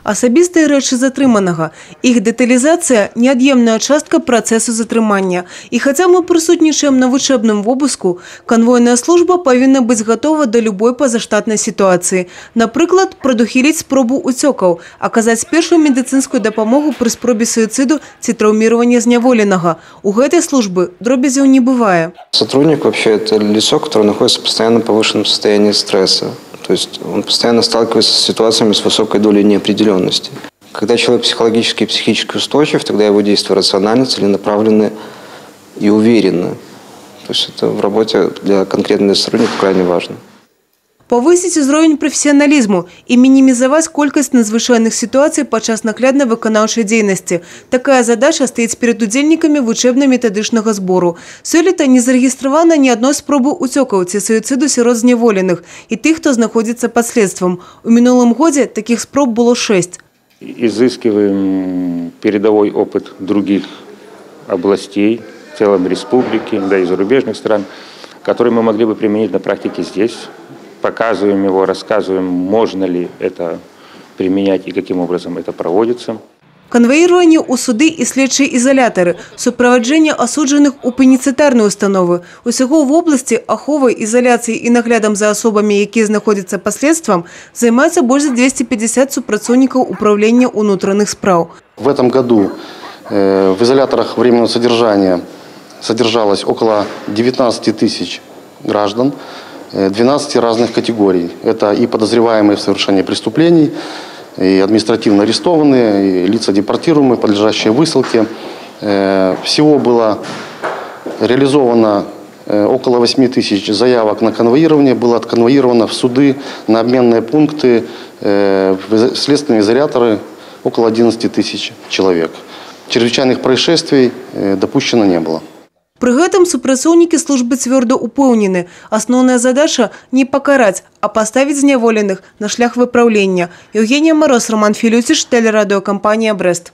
Асабістыя рэчы затрыманага. Іх дэталізацыя – неад'емная частка працэсу затрымання. І хаця мы прысутнічаем на вучэбным вобыску, канвойная служба павінна быць гатова да любой пазаштатнай сітуацыі. Напрыклад, прадухіліць спробу уцёкаў, аказаць першую медыцынскую дапамогу пры спробе суіцыду ці траўміравання зняволенага. У гэтай службы дробязяў не бывае. Сотрудник вообще это лицо, которое находится в постоянно повышенном состоянии стресса. То есть он постоянно сталкивается с ситуациями с высокой долей неопределенности. Когда человек психологически и психически устойчив, тогда его действия рациональны, целенаправлены и уверены. То есть это в работе для конкретного сотрудника крайне важно. Повысить узровень профессионализму и минимизовать колькость надзвычайных ситуаций падчас наглядной выканаўчай дзейнасці. Такая задача стоит перед удзельнікамі вучэбна-метадычнага збору. Сёлета не зарэгістравана ні адной спробы уцёкаў ці суіцыду сярод зняволеных і тых, хто знаходзіцца пад следствам. У мінулым годзе таких спроб было 6. Изыскиваем передовой опыт других областей, в целом республики, да и зарубежных стран, которые мы могли бы применить на практике здесь. Показываем его, рассказываем, можно ли это применять и каким образом это проводится. Конвоирование у суды и следчие изоляторы, сопровождение осудженных у пеніцытарнай установы. Усяго в области аховы, изоляции и наглядом за особами, якія знаходзяцца пад следствам, займаюцца больш за 250 супрацоўнікаў управления унутраных спраў. В этом году в изоляторах временного содержания содержалось около 19 тысяч граждан, 12 разных категорий. Это и подозреваемые в совершении преступлений, и административно арестованные, и лица депортируемые, подлежащие высылке. Всего было реализовано около 8 тысяч заявок на конвоирование, было отконвоировано в суды, на обменные пункты, в следственные изоляторы около 11 тысяч человек. Чрезвычайных происшествий допущено не было. Пры гэтым супрацоўнікі службы цвёрда упэўнены. Асноўная задача – не пакараць, а паставіць зняволеных на шлях выпраўлення. Евгения Мороз, Роман Филютиш, телерадиокомпания «Брест».